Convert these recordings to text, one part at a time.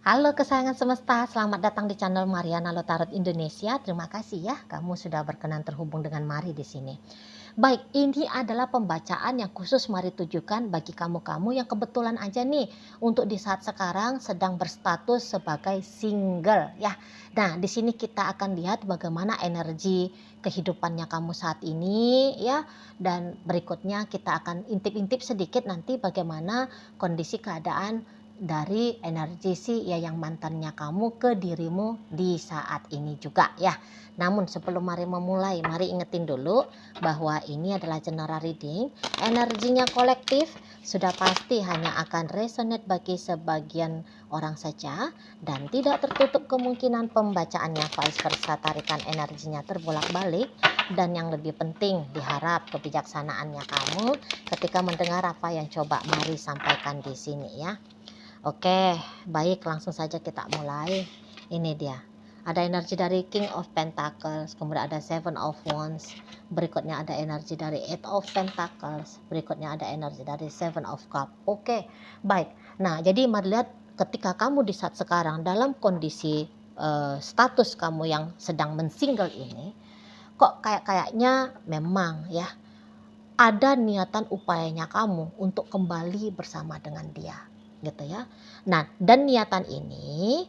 Halo kesayangan semesta, selamat datang di channel Mariana Lotarot Indonesia. Terima kasih ya, kamu sudah berkenan terhubung dengan Mari di sini. Baik, ini adalah pembacaan yang khusus Mari tujukan bagi kamu-kamu yang kebetulan aja nih untuk di saat sekarang sedang berstatus sebagai single ya. Nah, di sini kita akan lihat bagaimana energi kehidupannya kamu saat ini ya, dan berikutnya kita akan intip-intip sedikit nanti bagaimana kondisi keadaan dari energi si ya yang mantannya kamu ke dirimu di saat ini juga ya. Namun sebelum mari memulai, mari ingetin dulu bahwa ini adalah general reading. Energinya kolektif, sudah pasti hanya akan resonate bagi sebagian orang saja dan tidak tertutup kemungkinan pembacaannya vice versa, tarikan energinya terbolak-balik. Dan yang lebih penting, diharap kebijaksanaannya kamu ketika mendengar apa yang coba Mari sampaikan di sini ya. Oke, baik, langsung saja kita mulai. Ini dia. Ada energi dari King of Pentacles, kemudian ada Seven of Wands, berikutnya ada energi dari Eight of Pentacles, berikutnya ada energi dari Seven of Cups. Oke, baik. Nah, jadi mari lihat ketika kamu di saat sekarang dalam kondisi status kamu yang sedang mensingle ini, kok kayaknya memang ya ada niatan upayanya kamu untuk kembali bersama dengan dia gitu ya. Nah, dan niatan ini,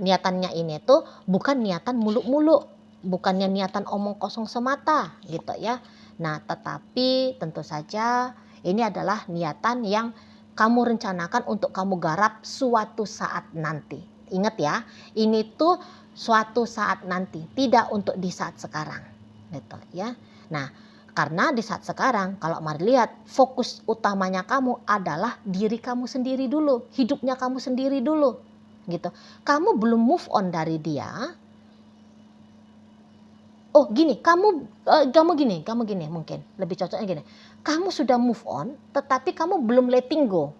niatannya ini tuh bukan niatan muluk-muluk, bukannya niatan omong kosong semata gitu ya. Nah, tetapi tentu saja ini adalah niatan yang kamu rencanakan untuk kamu garap suatu saat nanti. Ingat ya, ini tuh suatu saat nanti, tidak untuk di saat sekarang gitu ya. Nah, karena di saat sekarang kalau mari lihat fokus utamanya kamu adalah diri kamu sendiri dulu, hidupnya kamu sendiri dulu gitu. Kamu belum move on dari dia. Oh gini, kamu gini mungkin lebih cocoknya gini. Kamu sudah move on tetapi kamu belum letting go.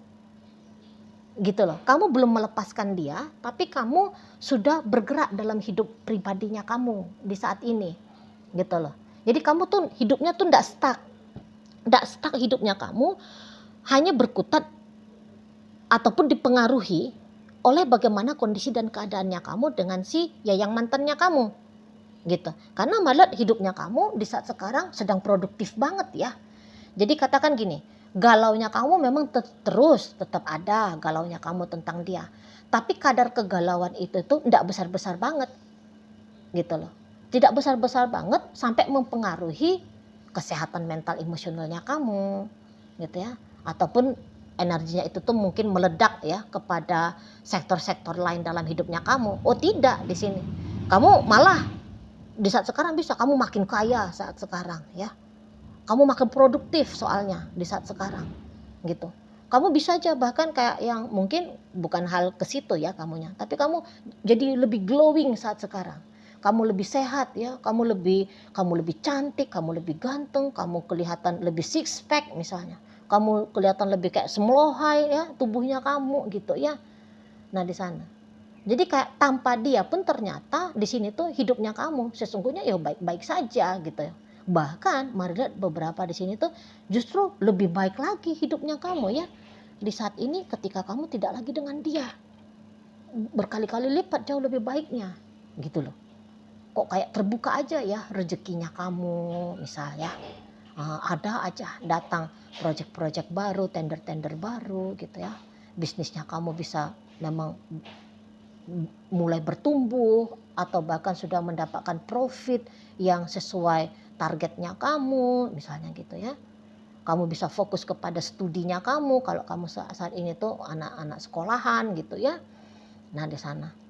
Gitu loh. Kamu belum melepaskan dia, tapi kamu sudah bergerak dalam hidup pribadinya kamu di saat ini. Gitu loh. Jadi kamu tuh hidupnya tuh enggak stuck hidupnya kamu hanya berkutat ataupun dipengaruhi oleh bagaimana kondisi dan keadaannya kamu dengan si ya yang mantannya kamu gitu. Karena malah hidupnya kamu di saat sekarang sedang produktif banget ya. Jadi katakan gini, galaunya kamu memang terus tetap ada galaunya kamu tentang dia. Tapi kadar kegalauan itu tuh enggak besar-besar banget gitu loh. Tidak besar-besar banget sampai mempengaruhi kesehatan mental emosionalnya kamu gitu ya, ataupun energinya itu tuh mungkin meledak ya kepada sektor-sektor lain dalam hidupnya kamu. Oh tidak, di sini kamu malah di saat sekarang bisa kamu makin kaya saat sekarang ya, kamu makin produktif soalnya di saat sekarang gitu. Kamu bisa aja bahkan kayak yang mungkin bukan hal ke situ ya kamunya, tapi kamu jadi lebih glowing saat sekarang. Kamu lebih sehat ya, kamu lebih cantik, kamu lebih ganteng, kamu kelihatan lebih six pack misalnya. Kamu kelihatan lebih kayak semlohai ya tubuhnya kamu gitu ya. Nah, di sana. Jadi kayak tanpa dia pun ternyata di sini tuh hidupnya kamu sesungguhnya ya baik-baik saja gitu ya. Bahkan mari lihat beberapa di sini tuh justru lebih baik lagi hidupnya kamu ya. Di saat ini ketika kamu tidak lagi dengan dia. Berkali-kali lipat jauh lebih baiknya gitu loh. Kok kayak terbuka aja ya rezekinya kamu misalnya. Ada aja datang proyek-proyek baru, tender-tender baru gitu ya. Bisnisnya kamu bisa memang mulai bertumbuh atau bahkan sudah mendapatkan profit yang sesuai targetnya kamu misalnya gitu ya. Kamu bisa fokus kepada studinya kamu kalau kamu saat ini tuh anak-anak sekolahan gitu ya. Nah, di sana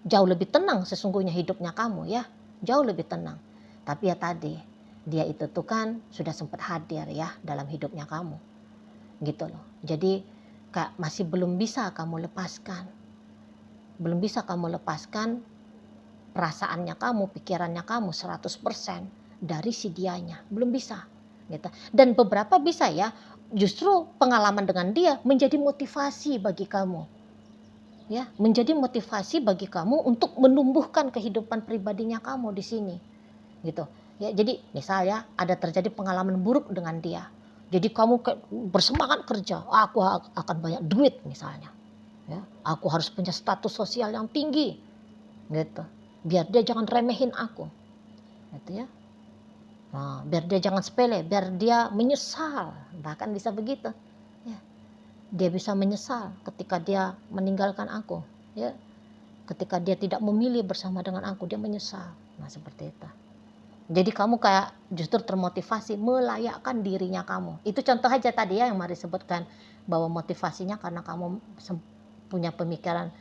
jauh lebih tenang sesungguhnya hidupnya kamu ya, jauh lebih tenang. Tapi ya tadi, dia itu tuh kan sudah sempat hadir ya dalam hidupnya kamu gitu loh. Jadi masih belum bisa kamu lepaskan, belum bisa kamu lepaskan perasaannya kamu, pikirannya kamu 100% dari si dianya, belum bisa gitu. Dan beberapa bisa ya, justru pengalaman dengan dia menjadi motivasi bagi kamu ya, menjadi motivasi bagi kamu untuk menumbuhkan kehidupan pribadinya kamu di sini gitu ya. Jadi misalnya ada terjadi pengalaman buruk dengan dia, jadi kamu bersemangat kerja, aku akan banyak duit misalnya Ya, aku harus punya status sosial yang tinggi, gitu. Biar dia jangan remehin aku, gitu ya. Nah, biar dia jangan sepele, biar dia menyesal, bahkan bisa begitu. Ya, dia bisa menyesal ketika dia meninggalkan aku, ya. Ketika dia tidak memilih bersama dengan aku, dia menyesal. Nah, seperti itu. Jadi kamu kayak justru termotivasi melayakkan dirinya kamu. Itu contoh aja tadi ya yang Mari sebutkan, bahwa motivasinya karena kamu punya pemikiran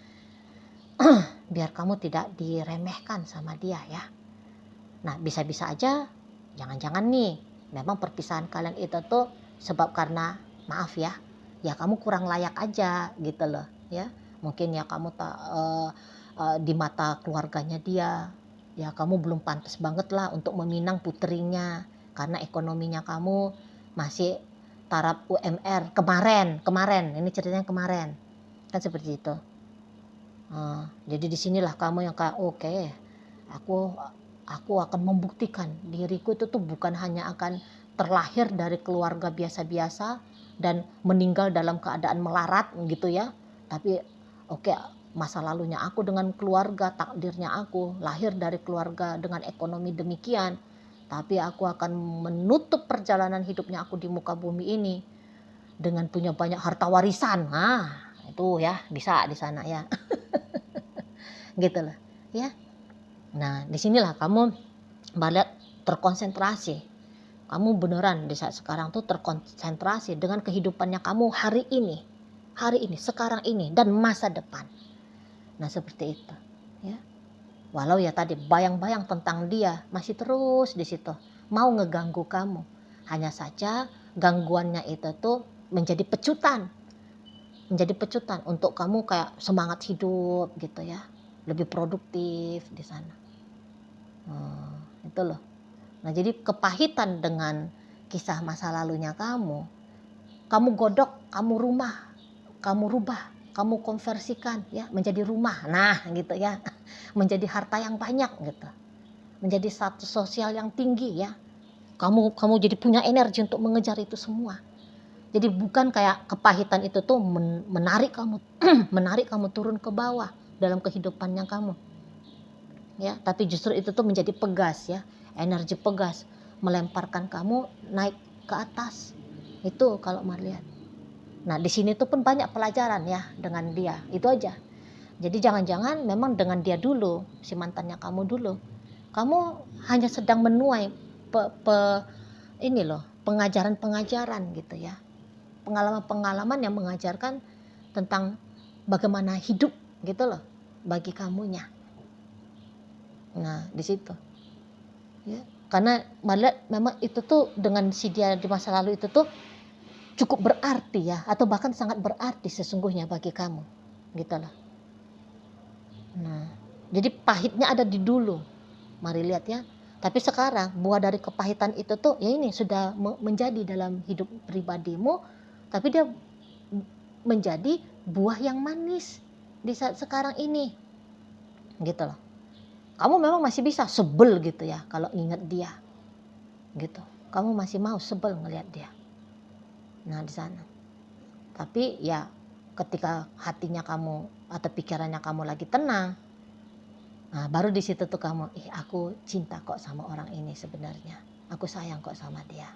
biar kamu tidak diremehkan sama dia ya. Nah, bisa-bisa aja jangan-jangan nih memang perpisahan kalian itu tuh sebab karena maaf ya kamu kurang layak aja gitu loh ya. Mungkin ya kamu tak di mata keluarganya dia ya kamu belum pantas banget lah untuk meminang putrinya karena ekonominya kamu masih taraf UMR kemarin ini ceritanya kemarin kan seperti itu. Jadi disinilah kamu yang kayak oke, aku akan membuktikan diriku itu tuh bukan hanya akan terlahir dari keluarga biasa-biasa dan meninggal dalam keadaan melarat gitu ya, tapi oke, masa lalunya aku dengan keluarga, takdirnya aku lahir dari keluarga dengan ekonomi demikian, tapi aku akan menutup perjalanan hidupnya aku di muka bumi ini dengan punya banyak harta warisan. Itu ya bisa di sana ya. Gitu lah ya. Nah, disinilah kamu balik terkonsentrasi. Kamu beneran di saat sekarang tuh terkonsentrasi dengan kehidupannya kamu hari ini, sekarang ini dan masa depan. Nah, seperti itu ya. Walau ya tadi bayang-bayang tentang dia masih terus di situ, mau ngeganggu kamu. Hanya saja gangguannya itu tuh menjadi pecutan untuk kamu kayak semangat hidup gitu ya, lebih produktif di sana. Itu loh. Nah, jadi kepahitan dengan kisah masa lalunya kamu godok, kamu rubah, kamu konversikan ya menjadi rumah. Nah, gitu ya. Menjadi harta yang banyak gitu. Menjadi status sosial yang tinggi ya. Kamu jadi punya energi untuk mengejar itu semua. Jadi bukan kayak kepahitan itu tuh menarik kamu menarik kamu turun ke bawah dalam kehidupannya kamu. Ya, tapi justru itu tuh menjadi pegas ya, energi pegas melemparkan kamu naik ke atas. Itu kalau mau lihat. Nah, di sini tuh pun banyak pelajaran ya dengan dia. Itu aja. Jadi jangan-jangan memang dengan dia dulu, si mantannya kamu dulu. Kamu hanya sedang menuai ini loh, pengajaran-pengajaran gitu ya. Pengalaman-pengalaman yang mengajarkan tentang bagaimana hidup gitu loh bagi kamunya. Nah, di situ. Ya, karena malah memang itu tuh dengan si dia di masa lalu itu tuh cukup berarti ya, atau bahkan sangat berarti sesungguhnya bagi kamu. Gitu loh. Nah, jadi pahitnya ada di dulu. Mari lihat ya. Tapi sekarang buah dari kepahitan itu tuh ya ini sudah menjadi dalam hidup pribadimu, tapi dia menjadi buah yang manis di saat sekarang ini. Gitu loh. Kamu memang masih bisa sebel gitu ya kalau ingat dia. Gitu. Kamu masih mau sebel ngelihat dia. Nah, di sana. Tapi ya ketika hatinya kamu atau pikirannya kamu lagi tenang, nah baru di situ tuh kamu, aku cinta kok sama orang ini sebenarnya. Aku sayang kok sama dia.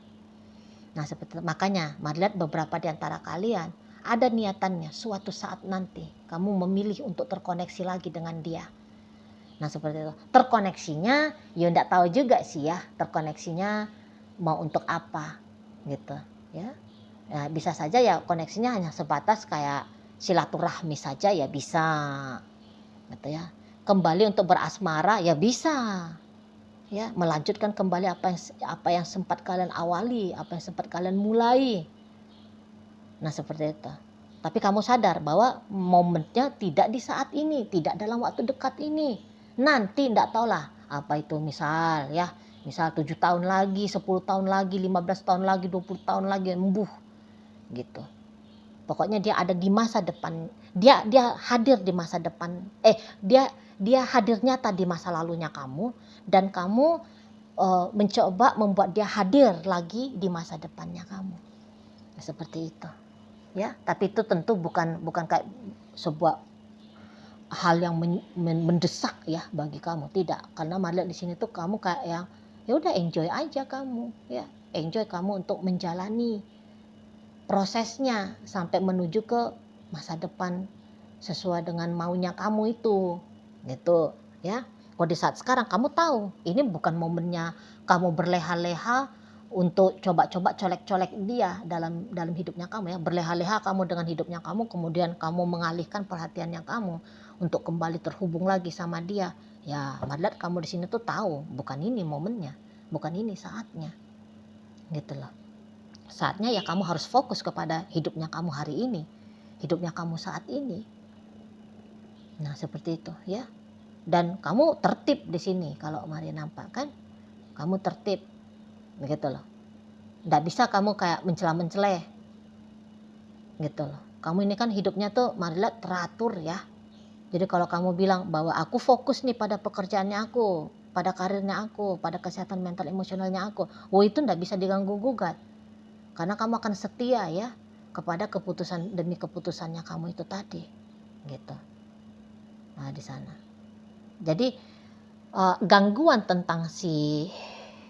Nah, seperti itu. Makanya mari lihat beberapa di antara kalian ada niatannya suatu saat nanti kamu memilih untuk terkoneksi lagi dengan dia. Nah, seperti itu. Terkoneksinya ya enggak tahu juga sih ya, terkoneksinya mau untuk apa gitu ya. Ya bisa saja ya koneksinya hanya sebatas kayak silaturahmi saja ya bisa gitu ya. Kembali untuk berasmara ya bisa. Ya, melanjutkan kembali apa yang sempat kalian awali, apa yang sempat kalian mulai. Nah, seperti itu. Tapi kamu sadar bahwa momennya tidak di saat ini, tidak dalam waktu dekat ini. Nanti enggak tahulah apa itu misal 7 tahun lagi, 10 tahun lagi, 15 tahun lagi, 20 tahun lagi gitu. Pokoknya dia ada di masa depan. Dia hadir di masa depan. Dia hadir nyata di masa lalunya kamu dan kamu mencoba membuat dia hadir lagi di masa depannya kamu. Seperti itu. Ya, tapi itu tentu bukan kayak sebuah hal yang mendesak ya bagi kamu, tidak. Karena Maria di sini tuh kamu kayak yang ya udah enjoy aja kamu ya, enjoy kamu untuk menjalani prosesnya sampai menuju ke masa depan sesuai dengan maunya kamu itu gitu ya. Kalau di saat sekarang kamu tahu ini bukan momennya kamu berleha-leha untuk coba-coba colek-colek dia dalam hidupnya kamu ya, berleha-leha kamu dengan hidupnya kamu, kemudian kamu mengalihkan perhatiannya kamu untuk kembali terhubung lagi sama dia. Ya, Madlat kamu di sini tuh tahu bukan ini momennya, bukan ini saatnya. Gitu loh. Saatnya ya kamu harus fokus kepada hidupnya kamu hari ini, hidupnya kamu saat ini. Nah, seperti itu ya. Dan kamu tertib di sini kalau Maria nampak kan? Kamu tertib. Begitu loh. Nggak bisa kamu kayak mencela-menceleh. Gitu loh. Kamu ini kan hidupnya tuh Maria teratur ya. Jadi kalau kamu bilang bahwa aku fokus nih pada pekerjaannya aku, pada karirnya aku, pada kesehatan mental emosionalnya aku, itu nggak bisa diganggu gugat. Karena kamu akan setia ya kepada keputusan demi keputusannya kamu itu tadi. Gitu. Nah, di sana. Jadi gangguan tentang si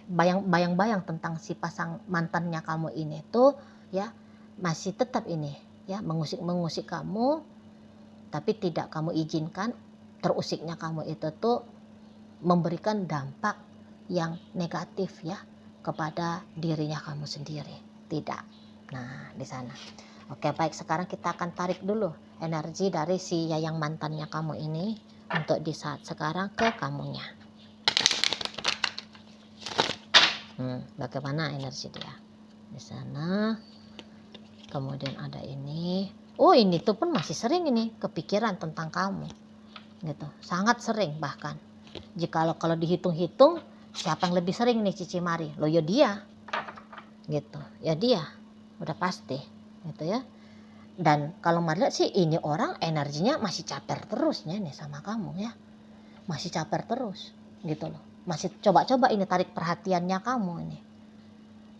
bayang-bayang tentang si pasang mantannya kamu ini tuh ya masih tetap ini ya mengusik kamu, tapi tidak kamu izinkan terusiknya kamu itu tuh memberikan dampak yang negatif ya kepada dirinya kamu sendiri. Tidak. Nah, di sana. Oke, baik, sekarang kita akan tarik dulu energi dari si yang mantannya kamu ini untuk di saat sekarang ke kamunya. Bagaimana energi dia di sana? Kemudian ada ini. Ini tuh pun masih sering ini kepikiran tentang kamu. Gitu. Sangat sering bahkan. Kalau dihitung-hitung siapa yang lebih sering nih Cici Mari? Loh ya dia. Gitu. Ya dia. Udah pasti. Gitu ya. Dan kalau Mari lihat sih ini orang energinya masih caper terusnya nih sama kamu ya. Masih caper terus. Gitu loh. Masih coba-coba ini tarik perhatiannya kamu ini.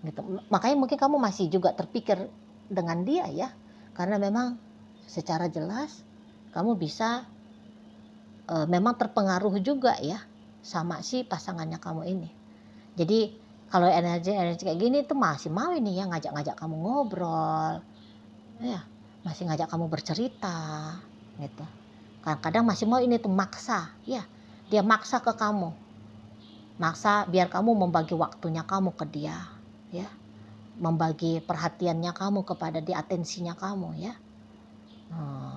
Gitu. Makanya mungkin kamu masih juga terpikir dengan dia ya. Karena memang secara jelas kamu bisa memang terpengaruh juga ya sama si pasangannya kamu ini. Jadi kalau energi kayak gini tuh masih mau ini ya ngajak kamu ngobrol, ya masih ngajak kamu bercerita, gitu. Kadang-kadang masih mau ini tuh maksa, ya dia maksa ke kamu, maksa biar kamu membagi waktunya kamu ke dia, ya, membagi perhatiannya kamu kepada dia, atensinya kamu, ya,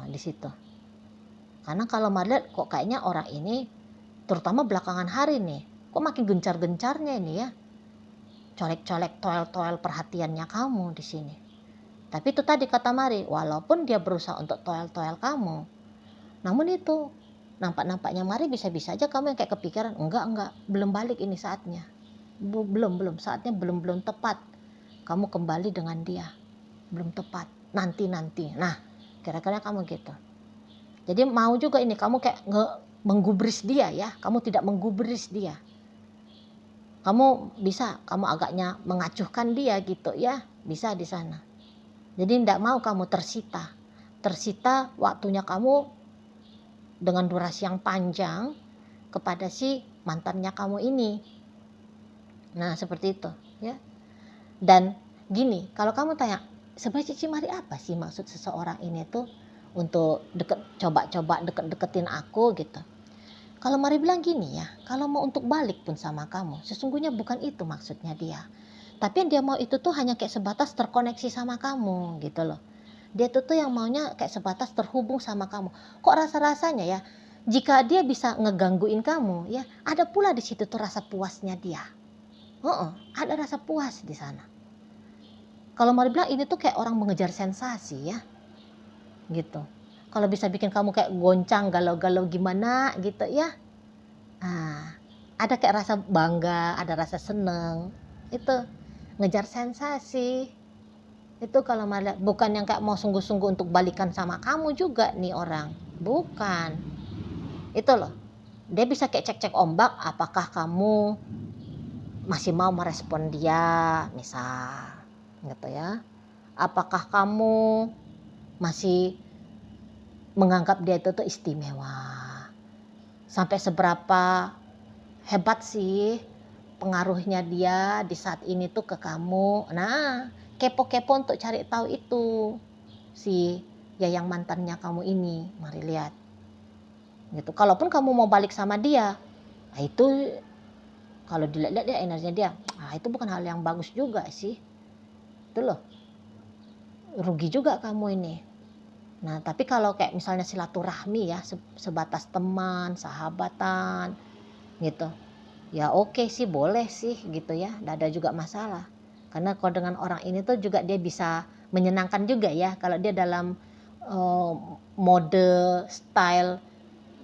di situ. Karena kalau Marliat kok kayaknya orang ini terutama belakangan hari nih kok makin gencar-gencarnya ini ya colek-colek toel-toel perhatiannya kamu di sini. Tapi itu tadi kata Mari, walaupun dia berusaha untuk toel-toel kamu, namun itu nampak-nampaknya Mari bisa-bisa aja kamu yang kayak kepikiran enggak belum balik ini saatnya, belum saatnya belum tepat kamu kembali dengan dia, belum tepat, nanti. Nah kira-kira kamu gitu. Jadi mau juga ini kamu kayak menggubris dia ya, kamu tidak menggubris dia. Kamu bisa, kamu agaknya mengacuhkan dia gitu ya, bisa di sana. Jadi tidak mau kamu tersita waktunya kamu dengan durasi yang panjang kepada si mantannya kamu ini. Nah seperti itu ya. Dan gini, kalau kamu tanya sebenarnya Cici Mari apa sih maksud seseorang ini tuh untuk coba-coba deketin aku gitu. Kalau Mari bilang gini ya, kalau mau untuk balik pun sama kamu, sesungguhnya bukan itu maksudnya dia. Tapi yang dia mau itu tuh hanya kayak sebatas terkoneksi sama kamu gitu loh. Dia tuh yang maunya kayak sebatas terhubung sama kamu. Kok rasa-rasanya ya, jika dia bisa ngegangguin kamu ya, ada pula di situ tuh rasa puasnya dia. Ada rasa puas di sana. Kalau Mari bilang ini tuh kayak orang mengejar sensasi ya. Gitu. Kalau bisa bikin kamu kayak goncang, galau-galau gimana gitu ya. Ada kayak rasa bangga, ada rasa seneng. Itu ngejar sensasi. Itu kalau Mari lihat, bukan yang kayak mau sungguh-sungguh untuk balikan sama kamu juga nih orang. Bukan. Itu loh. Dia bisa kayak cek-cek ombak, apakah kamu masih mau merespon dia, misal. Gitu ya. Apakah kamu masih menganggap dia itu tuh istimewa. Sampai seberapa hebat sih pengaruhnya dia di saat ini tuh ke kamu. Nah, kepo-kepo untuk cari tahu itu si yang mantannya kamu ini. Mari lihat. Gitu. Kalaupun kamu mau balik sama dia, nah itu kalau dilihat dia energinya dia, itu bukan hal yang bagus juga sih. Itu loh. Rugi juga kamu ini. Nah, tapi kalau kayak misalnya silaturahmi ya, sebatas teman, sahabatan gitu. Ya oke sih, boleh sih gitu ya, nggak ada juga masalah. Karena kalau dengan orang ini tuh juga dia bisa menyenangkan juga ya, kalau dia dalam mode style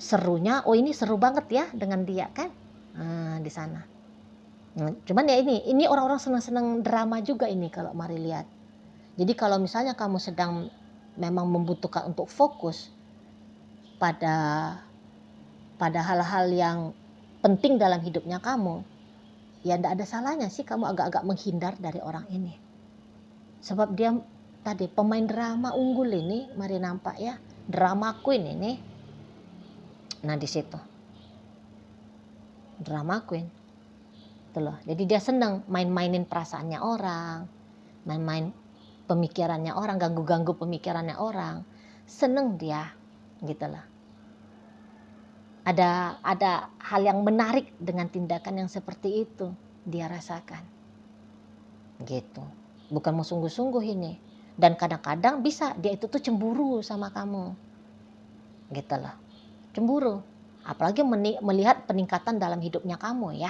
serunya, oh ini seru banget ya dengan dia kan, di sana. Nah, cuman ya ini orang-orang senang-senang drama juga ini kalau mari lihat. Jadi kalau misalnya kamu sedang memang membutuhkan untuk fokus pada hal-hal yang penting dalam hidupnya kamu, ya tidak ada salahnya sih kamu agak-agak menghindar dari orang ini. Sebab dia tadi pemain drama unggul ini, mari nampak ya, drama queen ini. Nah di situ, drama queen, tuh loh. Jadi dia senang main-mainin perasaannya orang, main-main pemikirannya orang, ganggu-ganggu pemikirannya orang, seneng dia, gitu lah. Ada hal yang menarik dengan tindakan yang seperti itu dia rasakan, gitu. Bukan mau sungguh-sungguh ini. Dan kadang-kadang bisa dia itu tuh cemburu sama kamu, gitu lah. Cemburu, apalagi melihat peningkatan dalam hidupnya kamu ya.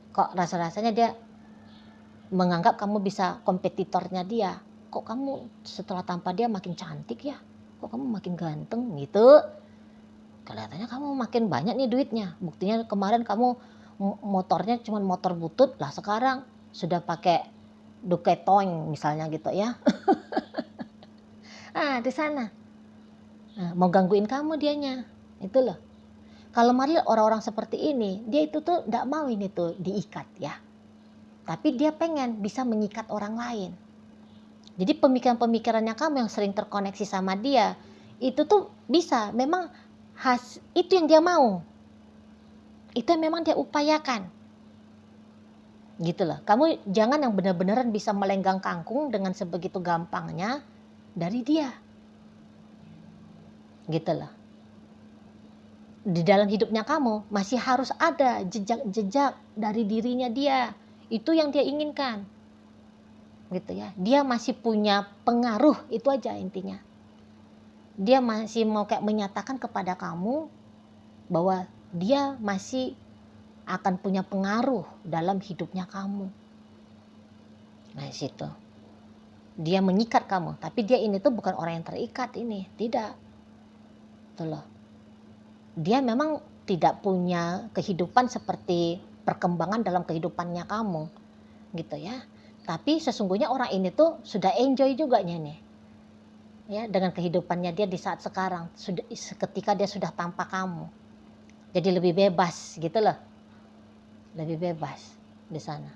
Kok rasa-rasanya dia menganggap kamu bisa kompetitornya dia. Kok kamu setelah tanpa dia makin cantik ya? Kok kamu makin ganteng gitu? Kelihatannya kamu makin banyak nih duitnya. Buktinya kemarin kamu motornya cuma motor butut, lah sekarang sudah pakai Ducatoin misalnya gitu ya. Di sana. Mau gangguin kamu dianya. Itu loh. Kalau mari orang-orang seperti ini, dia itu tuh enggak mau ini tuh diikat ya. Tapi dia pengen bisa mengikat orang lain. Jadi pemikiran-pemikirannya kamu yang sering terkoneksi sama dia, itu tuh bisa memang itu yang dia mau. Itu yang memang dia upayakan. Gitu loh. Kamu jangan yang benar-benaran bisa melenggang kangkung dengan sebegitu gampangnya dari dia. Gitu loh. Di dalam hidupnya kamu masih harus ada jejak-jejak dari dirinya dia. Itu yang dia inginkan. Gitu ya. Dia masih punya pengaruh, itu aja intinya. Dia masih mau kayak menyatakan kepada kamu bahwa dia masih akan punya pengaruh dalam hidupnya kamu. Nah, situ. Dia mengikat kamu, tapi dia ini tuh bukan orang yang terikat ini, tidak. Tuh loh. Dia memang tidak punya kehidupan seperti perkembangan dalam kehidupannya kamu, gitu ya. Tapi sesungguhnya orang ini tuh sudah enjoy juga nih. Ya, dengan kehidupannya dia di saat sekarang, ketika dia sudah tanpa kamu. Jadi lebih bebas gitu loh. Lebih bebas di sana.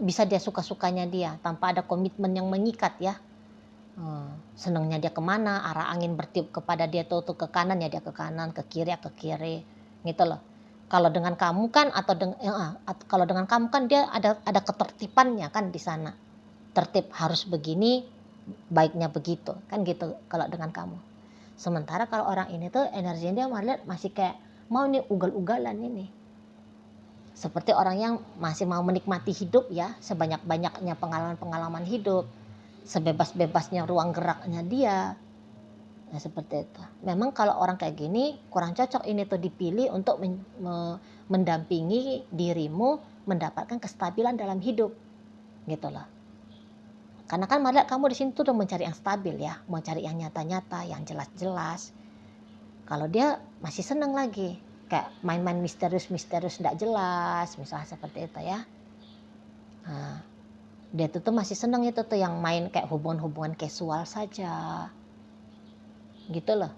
Bisa dia suka-sukanya dia tanpa ada komitmen yang mengikat ya. Senangnya dia kemana, arah angin bertiup kepada dia tuh ke kanan ya dia ke kanan, ke kiri ya ke kiri, gitu loh. Kalau dengan kamu kan kalau dengan kamu kan dia ada ketertibannya kan di sana. Tertib harus begini, baiknya begitu kan gitu kalau dengan kamu. Sementara kalau orang ini tuh energinya dia lihat masih kayak mau nih ugal-ugalan ini. Seperti orang yang masih mau menikmati hidup ya, sebanyak-banyaknya pengalaman-pengalaman hidup, sebebas-bebasnya ruang geraknya dia. Nah seperti itu. Memang kalau orang kayak gini kurang cocok ini tuh dipilih untuk mendampingi dirimu mendapatkan kestabilan dalam hidup. Gitu loh. Karena kan Marliat kamu di sini tuh udah mencari yang stabil ya, mau cari yang nyata-nyata, yang jelas-jelas. Kalau dia masih senang lagi, kayak main-main misterius-misterius tidak jelas, misalnya seperti itu ya. Dia tuh masih senang itu tuh yang main kayak hubungan-hubungan casual saja, gitu loh.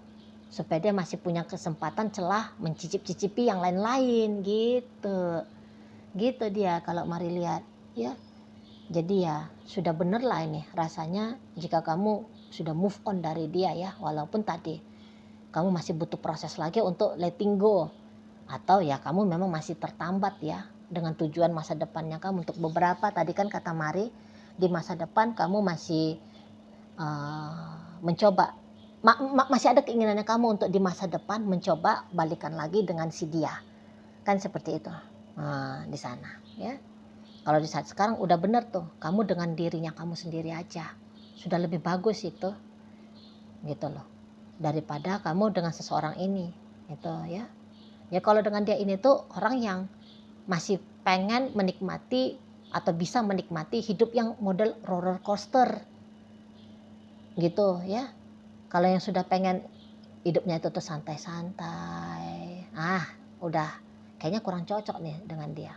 Supaya dia masih punya kesempatan celah mencicip-cicipi yang lain-lain gitu. Gitu dia kalau mari lihat ya. Jadi ya sudah bener lah ini rasanya jika kamu sudah move on dari dia ya, walaupun tadi kamu masih butuh proses lagi untuk letting go, atau ya kamu memang masih tertambat ya dengan tujuan masa depannya kamu. Untuk beberapa tadi kan kata Mari, di masa depan kamu masih mencoba, masih ada keinginannya kamu untuk di masa depan mencoba balikan lagi dengan si dia, kan seperti itu di sana ya. Kalau di saat sekarang udah bener tuh, kamu dengan dirinya kamu sendiri aja sudah lebih bagus itu, gitu loh, daripada kamu dengan seseorang ini, gitu ya. Ya kalau dengan dia ini tuh orang yang masih pengen menikmati atau bisa menikmati hidup yang model roller coaster, gitu ya. Kalau yang sudah pengen hidupnya itu tuh santai-santai, udah kayaknya kurang cocok nih dengan dia.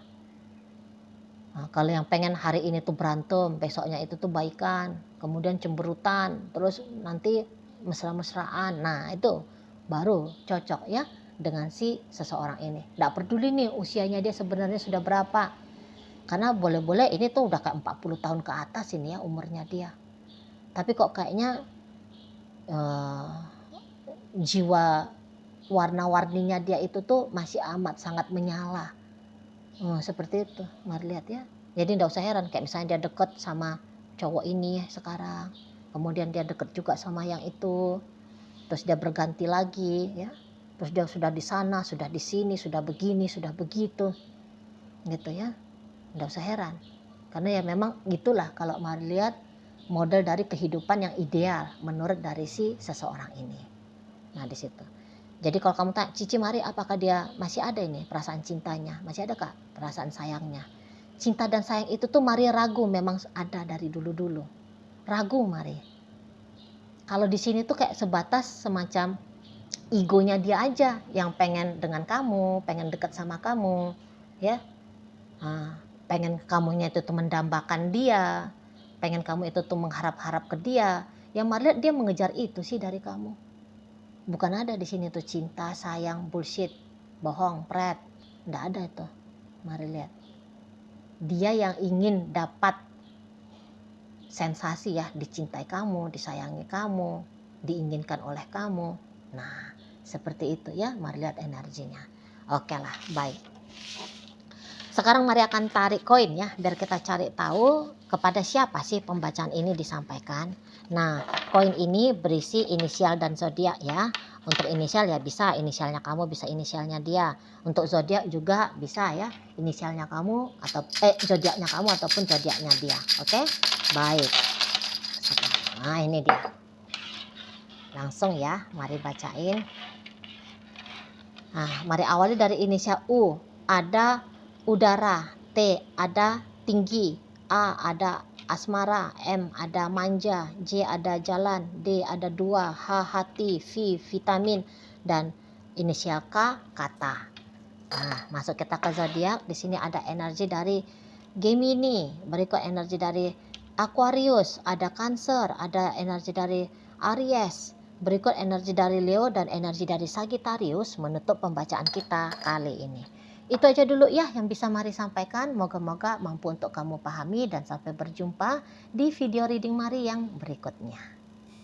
Nah, kalau yang pengen hari ini tuh berantem, besoknya itu tuh baikan, kemudian cemberutan, terus nanti mesra-mesraan, nah itu baru cocok ya dengan si seseorang ini. Nggak peduli nih usianya dia sebenarnya sudah berapa, karena boleh-boleh ini tuh udah kayak 40 tahun ke atas ini ya umurnya dia. Tapi kok kayaknya jiwa warna-warninya dia itu tuh masih amat sangat menyala. Seperti itu, mari lihat ya. Jadi nggak usah heran kayak misalnya dia deket sama cowok ini sekarang, kemudian dia deket juga sama yang itu, terus dia berganti lagi ya, terus dia sudah di sana, sudah di sini, sudah begini, sudah begitu, gitu ya. Nggak usah heran, karena ya memang gitulah kalau mari lihat model dari kehidupan yang ideal menurut dari si seseorang ini. Nah di situ. Jadi kalau kamu tanya, Cici Mari apakah dia masih ada ini perasaan cintanya? Masih ada kak perasaan sayangnya? Cinta dan sayang itu tuh Mari ragu, memang ada dari dulu-dulu. Ragu Mari. Kalau di sini tuh kayak sebatas semacam egonya dia aja yang pengen dengan kamu, pengen dekat sama kamu, ya. Pengen kamunya itu tuh mendambakan dia, pengen kamu itu tuh mengharap-harap ke dia. Yang Mari lihat dia mengejar itu sih dari kamu. Bukan ada di sini tuh cinta, sayang, bullshit, bohong, pret. Nggak ada itu. Mari lihat. Dia yang ingin dapat sensasi ya, dicintai kamu, disayangi kamu, diinginkan oleh kamu. Nah, seperti itu ya. Mari lihat energinya. Oke lah, baik. Sekarang Mari akan tarik koin ya, biar kita cari tahu kepada siapa sih pembacaan ini disampaikan. Nah, koin ini berisi inisial dan zodiak ya. Untuk inisial ya bisa inisialnya kamu, bisa inisialnya dia. Untuk zodiak juga bisa ya, inisialnya kamu atau zodiaknya kamu ataupun zodiaknya dia. Oke? Baik. Nah, ini dia. Langsung ya, mari bacain. Nah, mari awali dari inisial U. Ada udara, T ada tinggi, A ada asmara, M ada manja, J ada jalan, D ada dua, H hati, V vitamin, dan inisial K kata. Nah, masuk kita ke zodiak. Di sini ada energi dari Gemini, berikut energi dari Aquarius, ada Cancer, ada energi dari Aries, berikut energi dari Leo dan energi dari Sagittarius menutup pembacaan kita kali ini. Itu aja dulu ya yang bisa Mari sampaikan. Moga-moga mampu untuk kamu pahami dan sampai berjumpa di video reading Mari yang berikutnya.